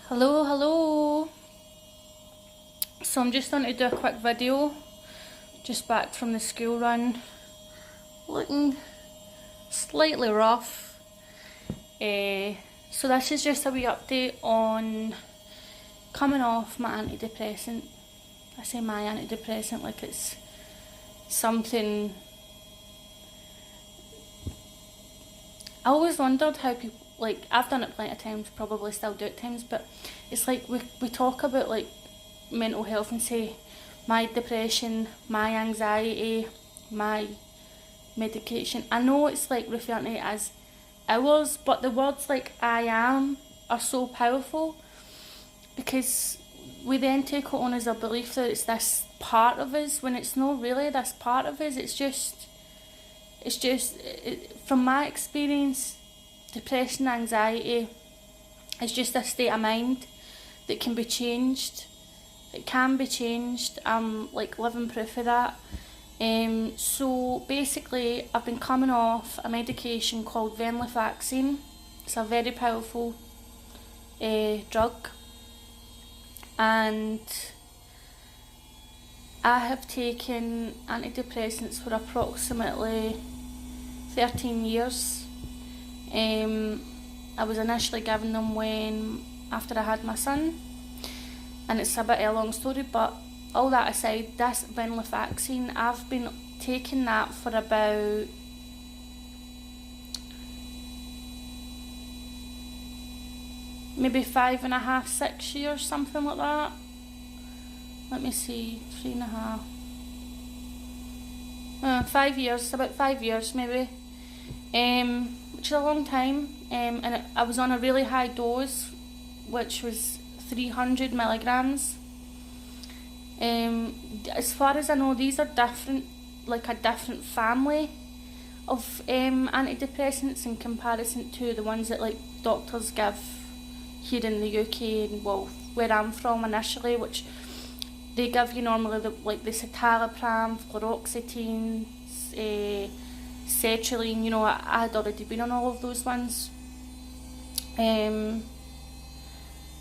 Hello. So I'm just going to do a quick video, just back from the school run, looking slightly rough. So this is just a wee update on coming off my antidepressant. I say my antidepressant like it's something. I always wondered how people, like, I've done it plenty of times, probably still do it at times, but it's like we talk about like mental health and say my depression, my anxiety, my medication. I know it's like referring to it as ours, but the words like I am are so powerful because we then take it on as a belief that it's this part of us when it's not really this part of us. It's just from my experience, depression, anxiety is just a state of mind that can be changed. It can be changed. I'm like living proof of that. So basically, I've been coming off a medication called Venlafaxine. It's a very powerful drug, and I have taken antidepressants for approximately 13 years. I was initially given them after I had my son, and it's a bit of a long story, but all that aside, this Venlafaxine, I've been taking that for about maybe 5.5, 6 years, something like that. Let me see, 3.5, 5 years, about 5 years maybe, which is a long time, and I was on a really high dose, which was 300 milligrams. As far as I know, these are different, like a different family of antidepressants in comparison to the ones that like doctors give here in the UK and well where I'm from initially, which they give you normally the citalopram, fluoxetine, sertraline. You know, I had already been on all of those ones.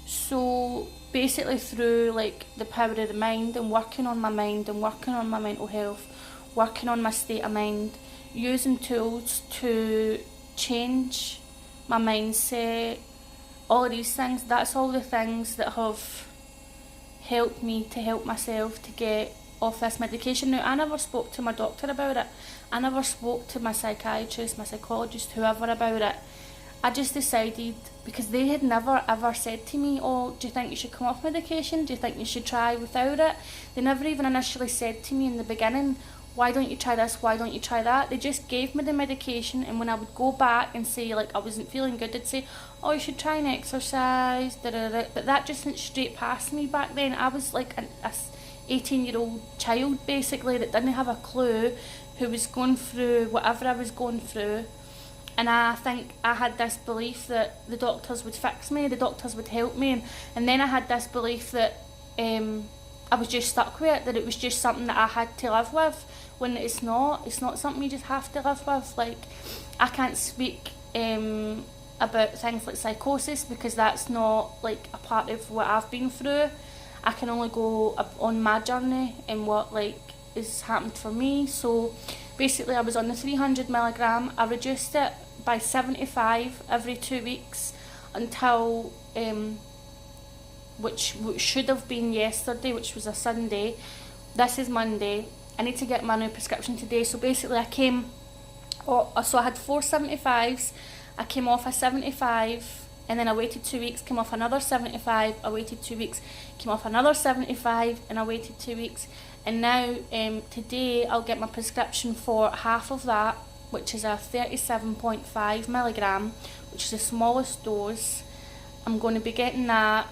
So basically through like the power of the mind and working on my mind and working on my mental health, working on my state of mind, using tools to change my mindset, all of these things, that's all the things that have helped me to help myself to get off this medication. Now, I never spoke to my doctor about it. I never spoke to my psychiatrist, my psychologist, whoever about it. I just decided, because they had never ever said to me, oh, do you think you should come off medication? Do you think you should try without it? They never even initially said to me in the beginning, why don't you try this, why don't you try that? They just gave me the medication, and when I would go back and say like I wasn't feeling good, they'd say, oh, you should try and exercise, but that just went straight past me back then. I was like a 18-year-old child basically that didn't have a clue, who was going through whatever I was going through. And I think I had this belief that the doctors would fix me, the doctors would help me, and then I had this belief that I was just stuck with it, that it was just something that I had to live with, when it's not something you just have to live with. Like, I can't speak about things like psychosis because that's not like a part of what I've been through. I can only go on my journey and what like has happened for me. So basically I was on the 300 milligram. I reduced it by 75 every 2 weeks until which should have been yesterday, which was a Sunday. This is Monday. I need to get my new prescription today. So basically I had 4 75s. I came off a 75, and then I waited 2 weeks, came off another 75, I waited 2 weeks, came off another 75, and I waited 2 weeks. And now today I'll get my prescription for half of that, which is a 37.5 milligram, which is the smallest dose. I'm going to be getting that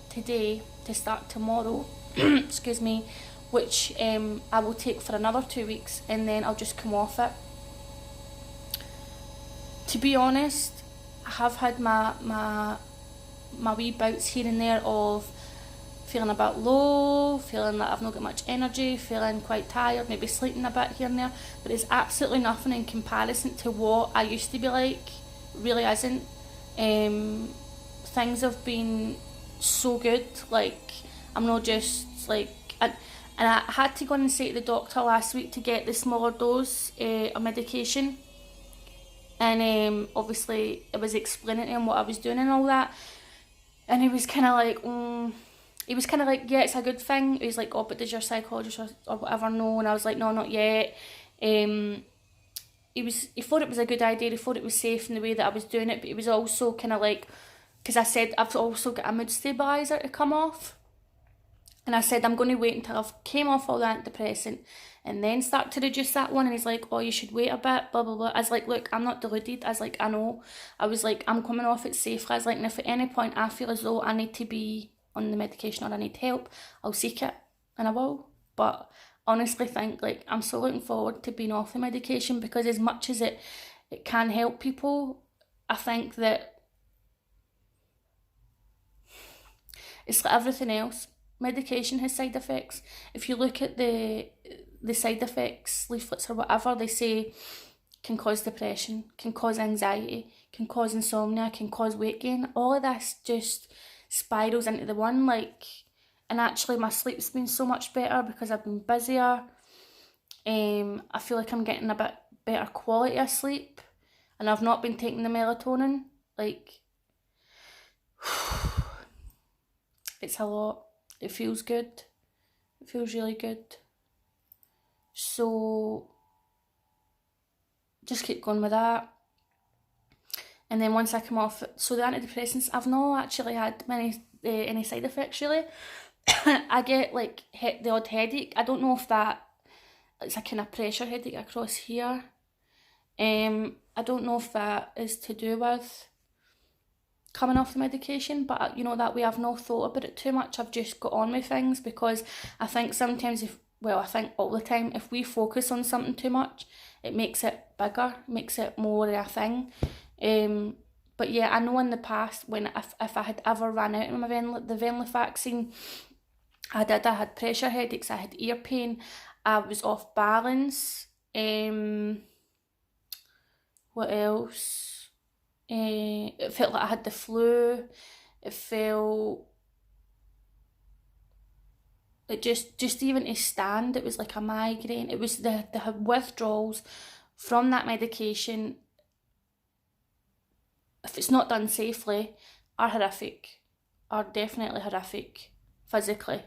today to start tomorrow, excuse me, which I will take for another 2 weeks, and then I'll just come off it. To be honest, I have had my wee bouts here and there of feeling a bit low, feeling that I've not got much energy, feeling quite tired, maybe sleeping a bit here and there, but it's absolutely nothing in comparison to what I used to be like. Really isn't. Things have been so good. Like, I'm not just like, and I had to go and say to the doctor last week to get the smaller dose of medication, and obviously I was explaining to him what I was doing and all that, and he was kind of like, he was kind of like, yeah, it's a good thing. He's like, oh, but does your psychologist or whatever know? And I was like, no, not yet. He thought it was a good idea. He thought it was safe in the way that I was doing it, but he was also kind of like, because I said I've also got a mood stabiliser to come off, and I said I'm going to wait until I've came off all the antidepressant and then start to reduce that one. And he's like, oh, you should wait a bit, blah blah blah. I was like, look, I'm not deluded. I was like, I know. I was like, I'm coming off it safely. I was like, and if at any point I feel as though I need to be on the medication or I need help, I'll seek it, and I will. But honestly think, like, I'm so looking forward to being off the medication, because as much as it can help people, I think that it's like everything else. Medication has side effects. If you look at the side effects leaflets or whatever, they say can cause depression, can cause anxiety, can cause insomnia, can cause weight gain. All of this just spirals into the one, like, and actually my sleep's been so much better because I've been busier. I feel like I'm getting a bit better quality of sleep, and I've not been taking the melatonin. Like, it's a lot. It feels good. It feels really good. So just keep going with that. And then once I come off, so the antidepressants, I've not actually had any side effects really. I get like the odd headache. I don't know if that it's a kind of pressure headache across here. I don't know if that is to do with coming off the medication, but you know, that way I've not thought about it too much. I've just got on with things, because I think sometimes I think all the time, if we focus on something too much, it makes it bigger, makes it more of a thing. But yeah, I know in the past when if I had ever ran out of the Venlafaxine, I had pressure headaches, I had ear pain, I was off balance. What else? It felt like I had the flu. It felt it just even to stand, it was like a migraine. It was the withdrawals from that medication, if it's not done safely, are horrific, are definitely horrific physically.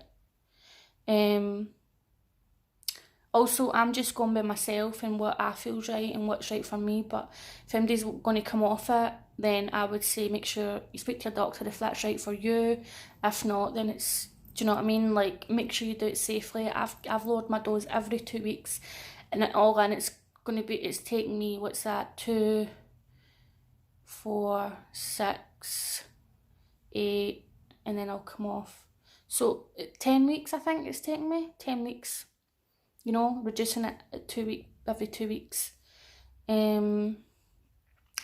Also, I'm just going by myself and what I feel's right and what's right for me, but if anybody's going to come off it, then I would say make sure you speak to your doctor if that's right for you. If not, then it's, do you know what I mean? Like, make sure you do it safely. I've lowered my dose every 2 weeks, and it all in, it's taking me, what's that, 2, 4, 6, 8, and then I'll come off. So 10 weeks, I think it's taking me, 10 weeks. You know, reducing it at every 2 weeks. And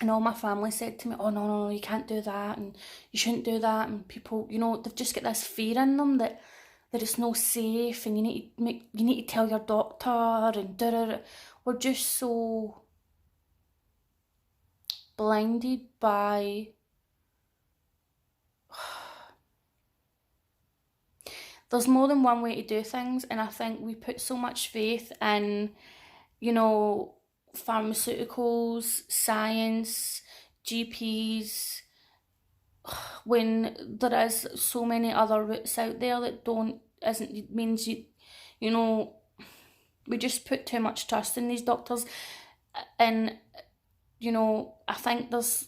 all my family said to me, oh no, you can't do that, and you shouldn't do that, and people, you know, they've just got this fear in them that it's not safe, and you need to tell your doctor, and we're just so blinded by there's more than one way to do things, and I think we put so much faith in, you know, pharmaceuticals, science, GPs, when there is so many other routes out there that means you know, we just put too much trust in these doctors. And, you know, I think there's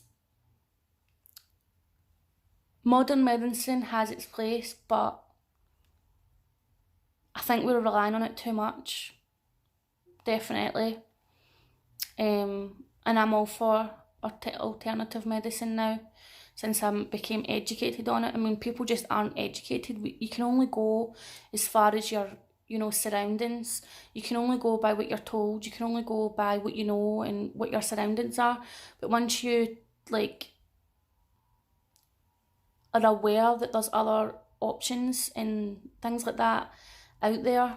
modern medicine has its place, but I think we're relying on it too much, definitely. And I'm all for alternative medicine now, since I became educated on it. I mean, people just aren't educated. You can only go as far as your, you know, surroundings. You can only go by what you're told. You can only go by what you know and what your surroundings are. But once you, like, are aware that there's other options and things like that out there,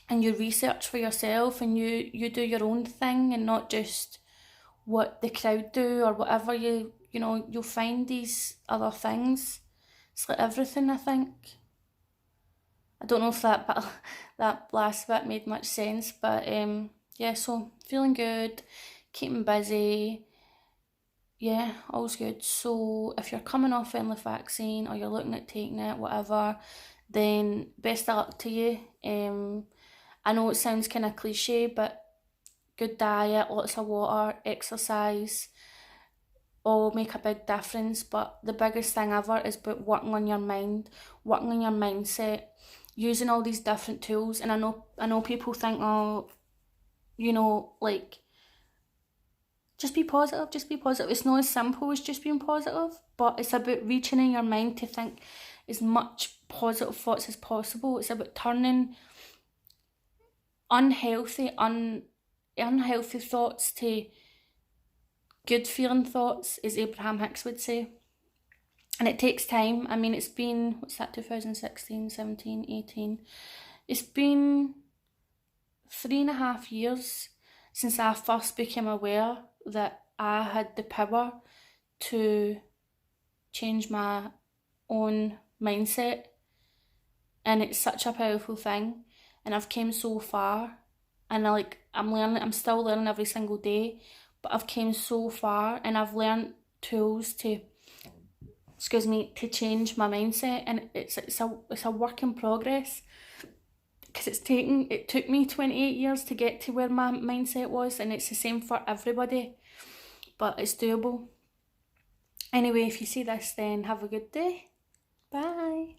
and you research for yourself, and you do your own thing and not just what the crowd do or whatever, you know, you'll find these other things. It's like everything, I think. I don't know if that last bit made much sense, but yeah, so feeling good, keeping busy, yeah, all's good. So if you're coming off Venlafaxine or you're looking at taking it, whatever, then best of luck to you. I know it sounds kind of cliche, but good diet, lots of water, exercise, all make a big difference. But the biggest thing ever is about working on your mind, working on your mindset, using all these different tools. And I know people think, oh, like, just be positive, just be positive. It's not as simple as just being positive, but it's about reaching in your mind to think as much positive thoughts as possible. It's about turning unhealthy thoughts to good feeling thoughts, as Abraham Hicks would say. And it takes time. I mean, it's been, what's that, 2016, 17, 18. It's been 3.5 years since I first became aware that I had the power to change my own mindset. And it's such a powerful thing. And I've came so far. And I'm still learning every single day. But I've came so far and I've learned tools to change my mindset, and it's a work in progress, because it took me 28 years to get to where my mindset was, and it's the same for everybody, but it's doable. Anyway, if you see this, then have a good day. Bye.